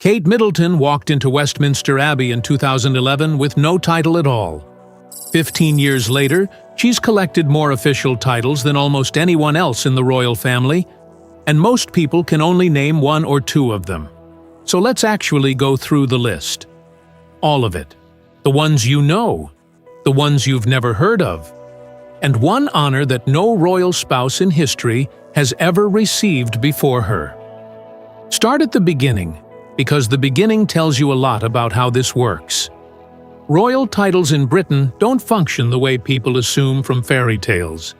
Kate Middleton walked into Westminster Abbey in 2011 with no title at all. 15 years later, she's collected more official titles than almost anyone else in the royal family, and most people can only name one or two of them. So let's actually go through the list. All of it. The ones you know, the ones you've never heard of, and one honor that no royal spouse in history has ever received before her. Start at the beginning, because the beginning tells you a lot about how this works. Royal titles in Britain don't function the way people assume from fairy tales.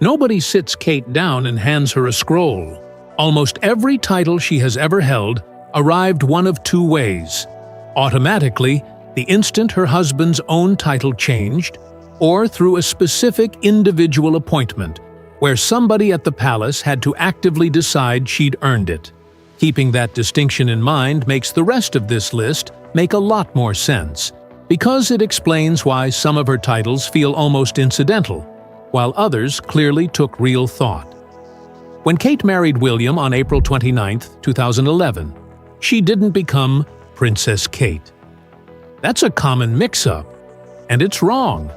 Nobody sits Kate down and hands her a scroll. Almost every title she has ever held arrived one of two ways: automatically, the instant her husband's own title changed, or through a specific individual appointment, where somebody at the palace had to actively decide she'd earned it. Keeping that distinction in mind makes the rest of this list make a lot more sense, because it explains why some of her titles feel almost incidental, while others clearly took real thought. When Kate married William on April 29, 2011, she didn't become Princess Kate. That's a common mix-up, and it's wrong,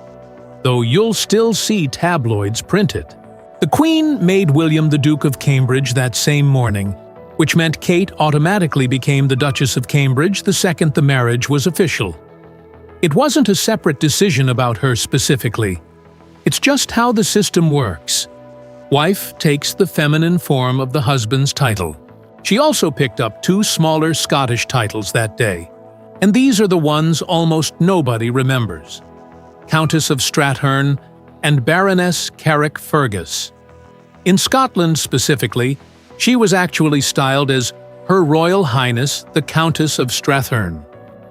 though you'll still see tabloids print it. The Queen made William the Duke of Cambridge that same morning, which meant Kate automatically became the Duchess of Cambridge the second the marriage was official. It wasn't a separate decision about her specifically. It's just how the system works. Wife takes the feminine form of the husband's title. She also picked up two smaller Scottish titles that day, and these are the ones almost nobody remembers: Countess of Strathearn and Baroness Carrick-Fergus. In Scotland specifically, she was actually styled as Her Royal Highness the Countess of Strathearn,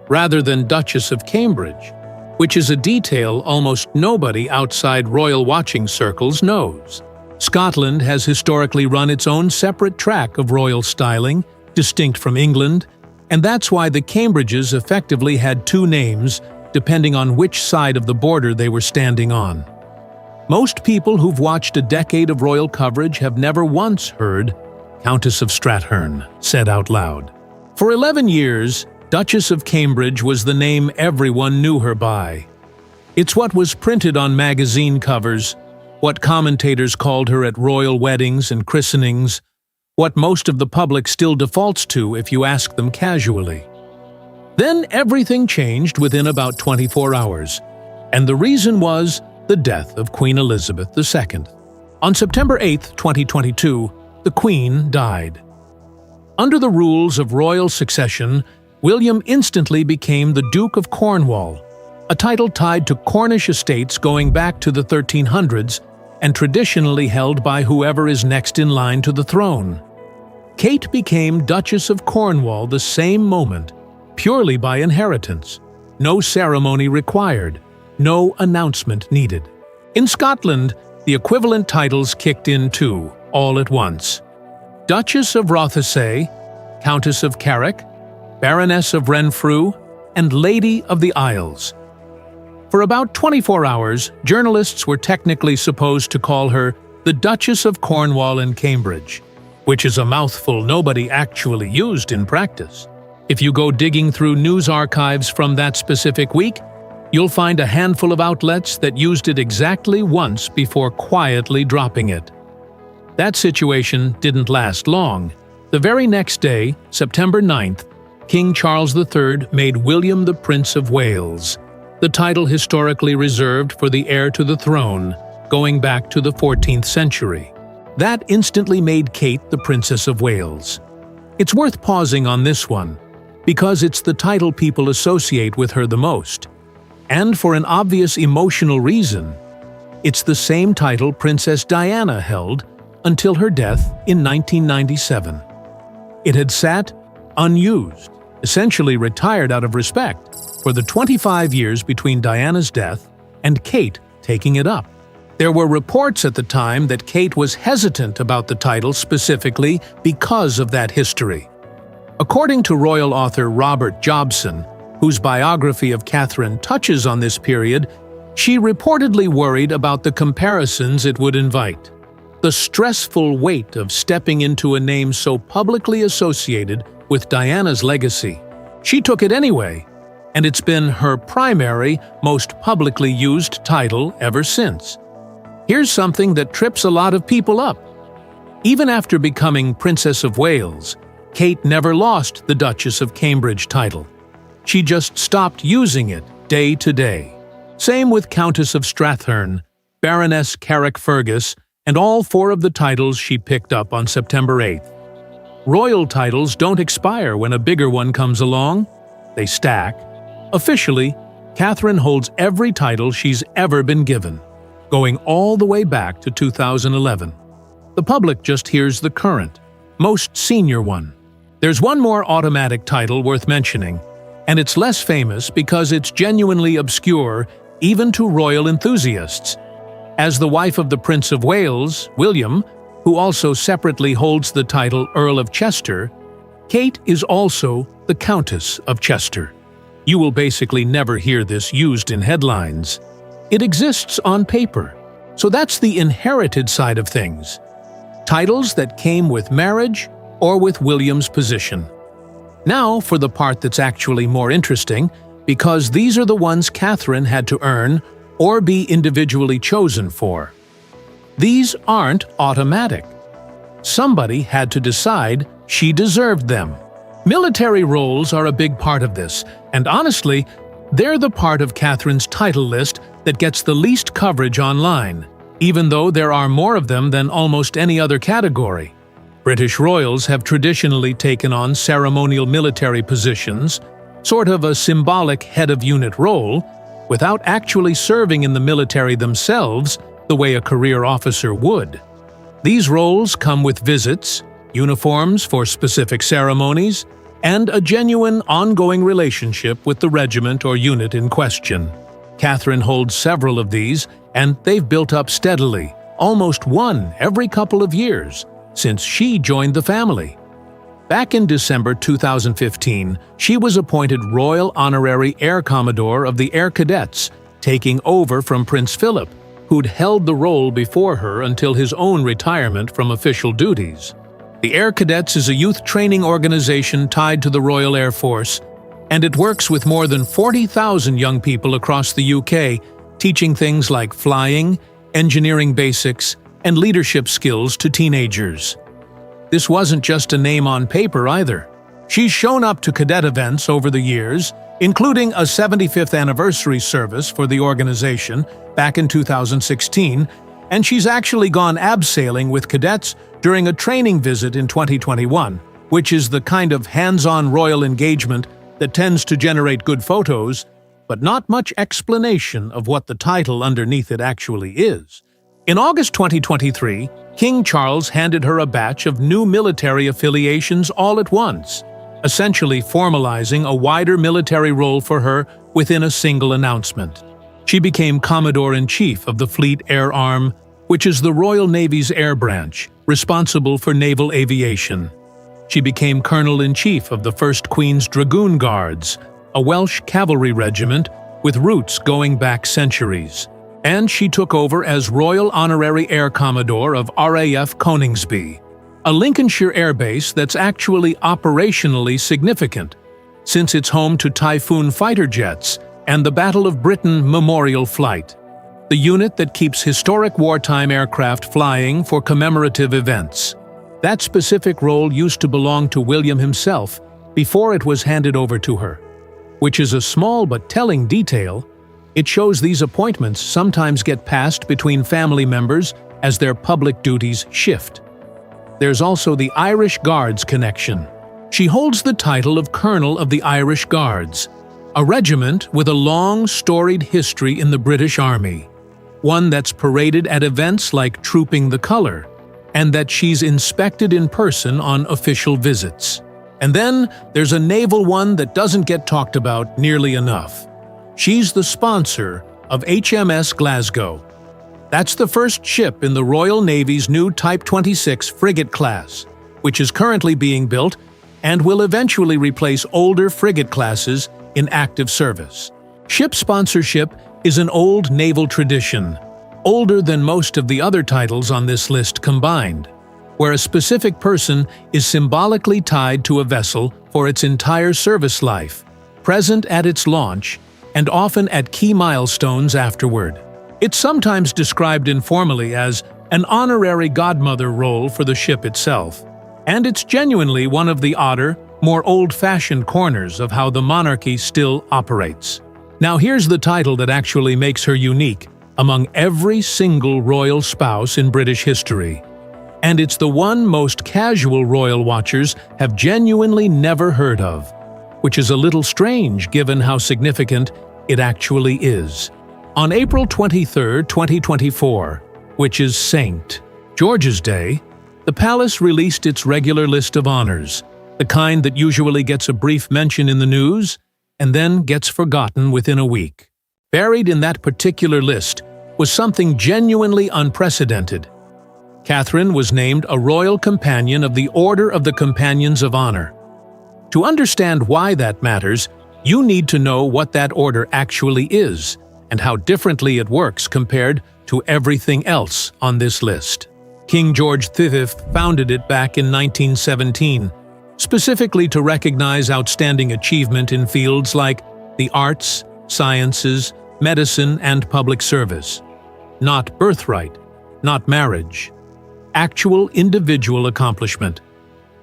rather than Duchess of Cambridge, which is a detail almost nobody outside royal watching circles knows. Scotland has historically run its own separate track of royal styling, distinct from England, and that's why the Cambridges effectively had two names depending on which side of the border they were standing on. Most people who've watched a decade of royal coverage have never once heard Countess of Strathearn said out loud. For 11 years, Duchess of Cambridge was the name everyone knew her by. It's what was printed on magazine covers, what commentators called her at royal weddings and christenings, what most of the public still defaults to if you ask them casually. Then everything changed within about 24 hours, and the reason was the death of Queen Elizabeth II. On September 8, 2022, the Queen died. Under the rules of royal succession, William instantly became the Duke of Cornwall, a title tied to Cornish estates going back to the 1300s and traditionally held by whoever is next in line to the throne. Kate became Duchess of Cornwall the same moment, purely by inheritance. No ceremony required, no announcement needed. In Scotland, the equivalent titles kicked in too, all at once: Duchess of Rothesay, Countess of Carrick, Baroness of Renfrew, and Lady of the Isles. For about 24 hours, journalists were technically supposed to call her the Duchess of Cornwall and Cambridge, which is a mouthful nobody actually used in practice. If you go digging through news archives from that specific week, you'll find a handful of outlets that used it exactly once before quietly dropping it. That situation didn't last long. The very next day, September 9th, King Charles III made William the Prince of Wales, the title historically reserved for the heir to the throne, going back to the 14th century. That instantly made Kate the Princess of Wales. It's worth pausing on this one, because it's the title people associate with her the most. And for an obvious emotional reason, it's the same title Princess Diana held until her death in 1997. It had sat unused, essentially retired out of respect, for the 25 years between Diana's death and Kate taking it up. There were reports at the time that Kate was hesitant about the title specifically because of that history. According to royal author Robert Jobson, whose biography of Catherine touches on this period, she reportedly worried about the comparisons it would invite. The stressful weight of stepping into a name so publicly associated with Diana's legacy. She took it anyway, and it's been her primary, most publicly used title ever since. Here's something that trips a lot of people up. Even after becoming Princess of Wales, Kate never lost the Duchess of Cambridge title. She just stopped using it day to day. Same with Countess of Strathearn, Baroness Carrick-Fergus, and all 4 of the titles she picked up on September 8th. Royal titles don't expire when a bigger one comes along. They stack. Officially, Catherine holds every title she's ever been given, going all the way back to 2011. The public just hears the current, most senior one. There's one more automatic title worth mentioning, and it's less famous because it's genuinely obscure even to royal enthusiasts. As the wife of the Prince of Wales, William, who also separately holds the title Earl of Chester, Kate is also the Countess of Chester. You will basically never hear this used in headlines. It exists on paper, so that's the inherited side of things. Titles that came with marriage or with William's position. Now for the part that's actually more interesting, because these are the ones Catherine had to earn or be individually chosen for. These aren't automatic. Somebody had to decide she deserved them. Military roles are a big part of this, and honestly, they're the part of Catherine's title list that gets the least coverage online, even though there are more of them than almost any other category. British royals have traditionally taken on ceremonial military positions, sort of a symbolic head-of-unit role, without actually serving in the military themselves the way a career officer would. These roles come with visits, uniforms for specific ceremonies, and a genuine, ongoing relationship with the regiment or unit in question. Catherine holds several of these, and they've built up steadily, almost one every couple of years, since she joined the family. Back in December 2015, she was appointed Royal Honorary Air Commodore of the Air Cadets, taking over from Prince Philip, who'd held the role before her until his own retirement from official duties. The Air Cadets is a youth training organization tied to the Royal Air Force, and it works with more than 40,000 young people across the UK, teaching things like flying, engineering basics, and leadership skills to teenagers. This wasn't just a name on paper either. She's shown up to cadet events over the years, including a 75th anniversary service for the organization back in 2016, and she's actually gone abseiling with cadets during a training visit in 2021, which is the kind of hands-on royal engagement that tends to generate good photos, but not much explanation of what the title underneath it actually is. In August 2023, King Charles handed her a batch of new military affiliations all at once, essentially formalizing a wider military role for her within a single announcement. She became Commodore-in-Chief of the Fleet Air Arm, which is the Royal Navy's air branch, responsible for naval aviation. She became Colonel-in-Chief of the 1st Queen's Dragoon Guards, a Welsh cavalry regiment with roots going back centuries. And she took over as Royal Honorary Air Commodore of RAF Coningsby, a Lincolnshire airbase that's actually operationally significant, since it's home to Typhoon fighter jets and the Battle of Britain Memorial Flight, the unit that keeps historic wartime aircraft flying for commemorative events. That specific role used to belong to William himself before it was handed over to her, which is a small but telling detail. It shows these appointments sometimes get passed between family members as their public duties shift. There's also the Irish Guards connection. She holds the title of Colonel of the Irish Guards, a regiment with a long, storied history in the British Army, one that's paraded at events like Trooping the Colour, and that she's inspected in person on official visits. And then there's a naval one that doesn't get talked about nearly enough. She's the sponsor of HMS Glasgow. That's the first ship in the Royal Navy's new Type 26 frigate class, which is currently being built and will eventually replace older frigate classes in active service. Ship sponsorship is an old naval tradition, older than most of the other titles on this list combined. where a specific person is symbolically tied to a vessel for its entire service life, present at its launch, and often at key milestones afterward. It's sometimes described informally as an honorary godmother role for the ship itself, and it's genuinely one of the odder, more old-fashioned corners of how the monarchy still operates. Now here's the title that actually makes her unique among every single royal spouse in British history. And it's the one most casual royal watchers have genuinely never heard of, which is a little strange given how significant it actually is. On April 23, 2024, which is St. George's Day, the palace released its regular list of honors, the kind that usually gets a brief mention in the news and then gets forgotten within a week. Buried in that particular list was something genuinely unprecedented. Catherine was named a Royal Companion of the Order of the Companions of Honor. To understand why that matters, you need to know what that order actually is and how differently it works compared to everything else on this list. King George V founded it back in 1917, specifically to recognize outstanding achievement in fields like the arts, sciences, medicine, and public service. Not birthright, not marriage. Actual individual accomplishment.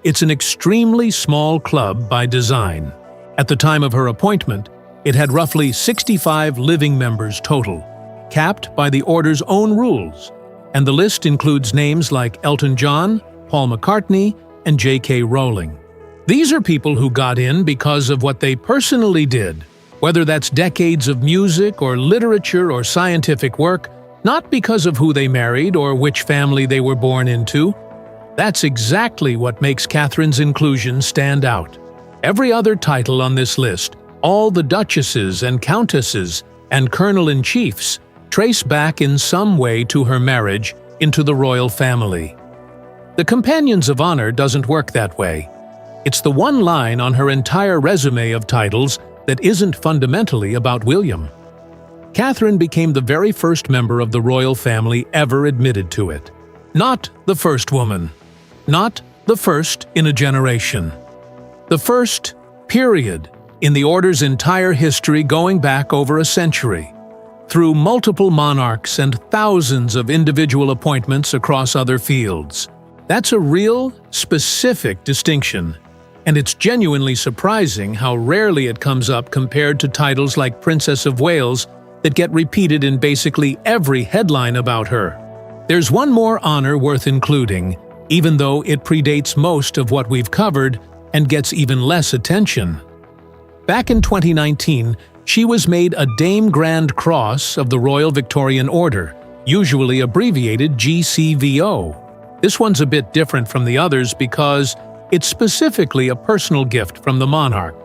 It's an extremely small club by design. At the time of her appointment, it had roughly 65 living members total, capped by the order's own rules, and the list includes names like Elton John, Paul McCartney, and J.K. Rowling. These are people who got in because of what they personally did, whether that's decades of music or literature or scientific work, not because of who they married or which family they were born into. That's exactly what makes Catherine's inclusion stand out. Every other title on this list, all the duchesses and countesses and colonel-in-chiefs, trace back in some way to her marriage into the royal family. The Companions of Honor doesn't work that way. It's the one line on her entire resume of titles that isn't fundamentally about William. Catherine became the very first member of the royal family ever admitted to it. Not the first woman. Not the first in a generation. The first, period, in the order's entire history going back over a century. Through multiple monarchs and thousands of individual appointments across other fields. That's a real, specific distinction. And it's genuinely surprising how rarely it comes up compared to titles like Princess of Wales that get repeated in basically every headline about her. There's one more honor worth including, even though it predates most of what we've covered and gets even less attention. Back in 2019, she was made a Dame Grand Cross of the Royal Victorian Order, usually abbreviated GCVO. This one's a bit different from the others because it's specifically a personal gift from the monarch,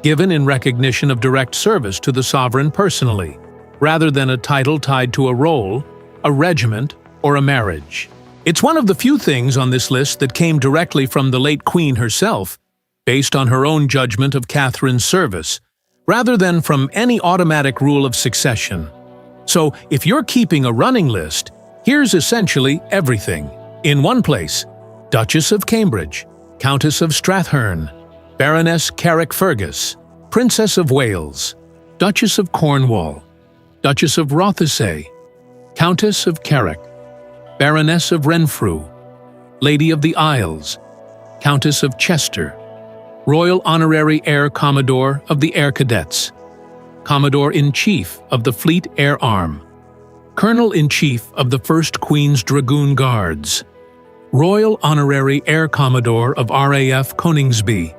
given in recognition of direct service to the sovereign personally, rather than a title tied to a role, a regiment, or a marriage. It's one of the few things on this list that came directly from the late Queen herself, based on her own judgment of Catherine's service, rather than from any automatic rule of succession. So, if you're keeping a running list, here's essentially everything. In one place: Duchess of Cambridge, Countess of Strathearn, Baroness Carrick-Fergus, Princess of Wales, Duchess of Cornwall, Duchess of Rothesay, Countess of Carrick, Baroness of Renfrew, Lady of the Isles, Countess of Chester, Royal Honorary Air Commodore of the Air Cadets, Commodore-in-Chief of the Fleet Air Arm, Colonel-in-Chief of the 1st Queen's Dragoon Guards, Royal Honorary Air Commodore of RAF Coningsby,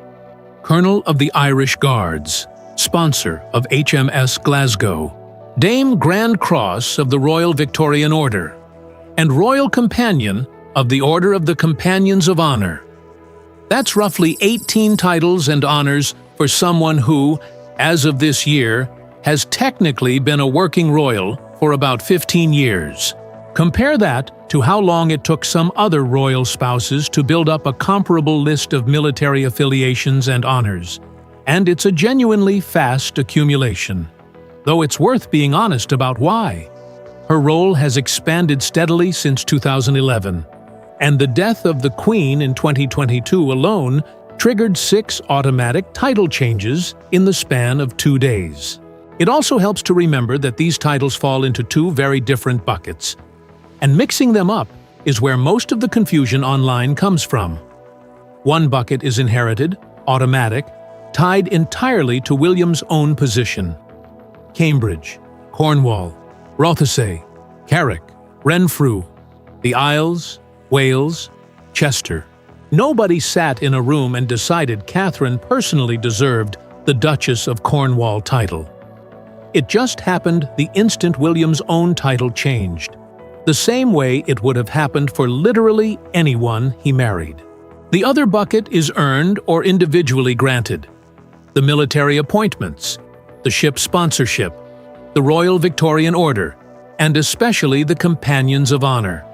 Colonel of the Irish Guards, Sponsor of HMS Glasgow, Dame Grand Cross of the Royal Victorian Order, and Royal Companion of the Order of the Companions of Honor. That's roughly 18 titles and honors for someone who, as of this year, has technically been a working royal for about 15 years. Compare that to how long it took some other royal spouses to build up a comparable list of military affiliations and honors, and it's a genuinely fast accumulation. Though it's worth being honest about why. Her role has expanded steadily since 2011, and the death of the Queen in 2022 alone triggered 6 automatic title changes in the span of 2 days. It also helps to remember that these titles fall into 2 very different buckets, and mixing them up is where most of the confusion online comes from. One bucket is inherited, automatic, tied entirely to William's own position. Cambridge, Cornwall, Rothesay, Carrick, Renfrew, the Isles, Wales, Chester. Nobody sat in a room and decided Catherine personally deserved the Duchess of Cornwall title. It just happened the instant William's own title changed, the same way it would have happened for literally anyone he married. The other bucket is earned or individually granted. The military appointments, the ship sponsorship, the Royal Victorian Order, and especially the Companions of Honor.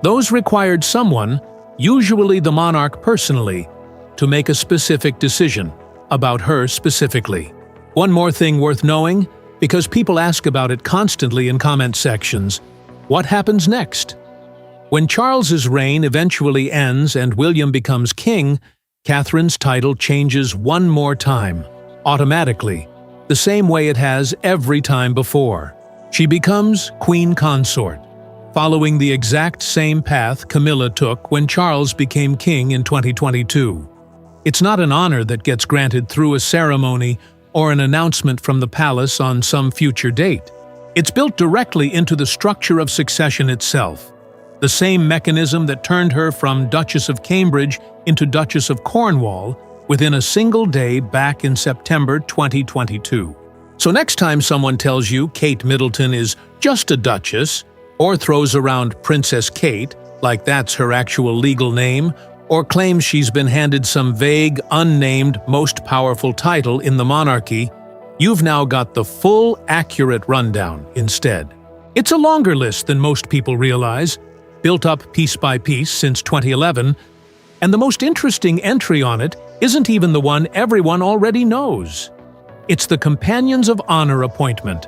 Those required someone, usually the monarch personally, to make a specific decision about her specifically. One more thing worth knowing, because people ask about it constantly in comment sections: what happens next? When Charles's reign eventually ends and William becomes king, Catherine's title changes one more time, automatically, the same way it has every time before. She becomes Queen Consort, following the exact same path Camilla took when Charles became king in 2022. It's not an honor that gets granted through a ceremony or an announcement from the palace on some future date. It's built directly into the structure of succession itself, the same mechanism that turned her from Duchess of Cambridge into Duchess of Cornwall within a single day back in September 2022. So next time someone tells you Kate Middleton is just a duchess, or throws around Princess Kate like that's her actual legal name, or claims she's been handed some vague, unnamed, most powerful title in the monarchy, you've now got the full, accurate rundown instead. It's a longer list than most people realize, built up piece by piece since 2011, and the most interesting entry on it isn't even the one everyone already knows. It's the Companions of Honor appointment,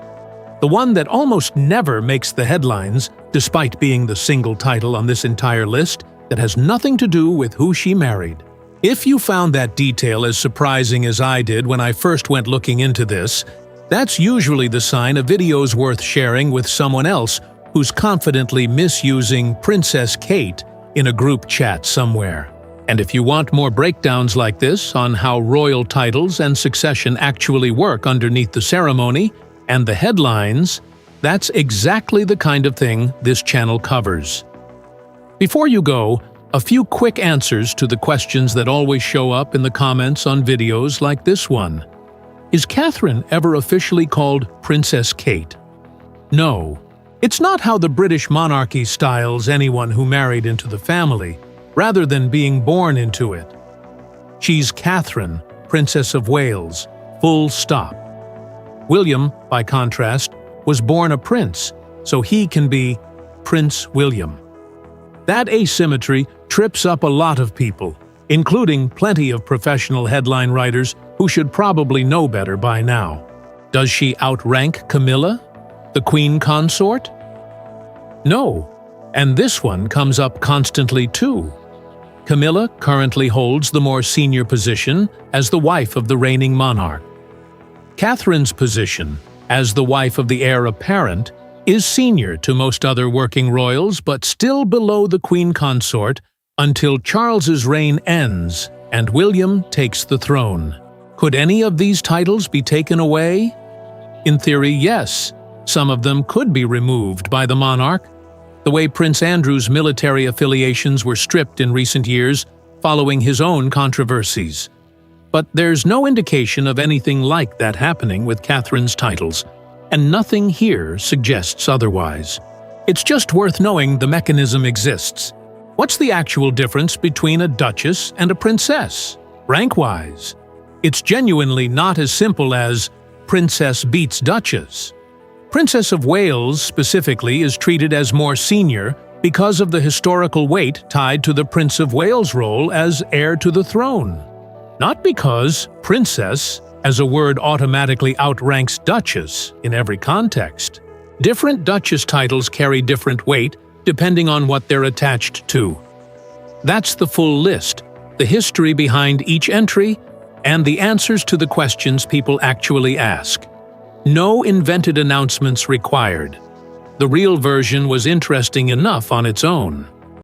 the one that almost never makes the headlines, despite being the single title on this entire list that has nothing to do with who she married. If you found that detail as surprising as I did when I first went looking into this, that's usually the sign a video's worth sharing with someone else who's confidently misusing Princess Kate in a group chat somewhere. And if you want more breakdowns like this on how royal titles and succession actually work underneath the ceremony and the headlines, that's exactly the kind of thing this channel covers. Before you go, a few quick answers to the questions that always show up in the comments on videos like this one. Is Catherine ever officially called Princess Kate? No. It's not how the British monarchy styles anyone who married into the family, rather than being born into it. She's Catherine, Princess of Wales, full stop. William, by contrast, was born a prince, so he can be Prince William. That asymmetry trips up a lot of people, including plenty of professional headline writers who should probably know better by now. Does she outrank Camilla, the Queen Consort? No, and this one comes up constantly too. Camilla currently holds the more senior position as the wife of the reigning monarch. Catherine's position, as the wife of the heir apparent, is senior to most other working royals but still below the Queen Consort until Charles's reign ends and William takes the throne. Could any of these titles be taken away? In theory, yes. Some of them could be removed by the monarch, the way Prince Andrew's military affiliations were stripped in recent years following his own controversies. But there's no indication of anything like that happening with Catherine's titles, and nothing here suggests otherwise. It's just worth knowing the mechanism exists. What's the actual difference between a duchess and a princess, rank-wise? It's genuinely not as simple as princess beats duchess. Princess of Wales, specifically, is treated as more senior because of the historical weight tied to the Prince of Wales' role as heir to the throne. Not because princess, as a word, automatically outranks duchess in every context. Different duchess titles carry different weight depending on what they're attached to. That's the full list, the history behind each entry, and the answers to the questions people actually ask. No invented announcements required. The real version was interesting enough on its own.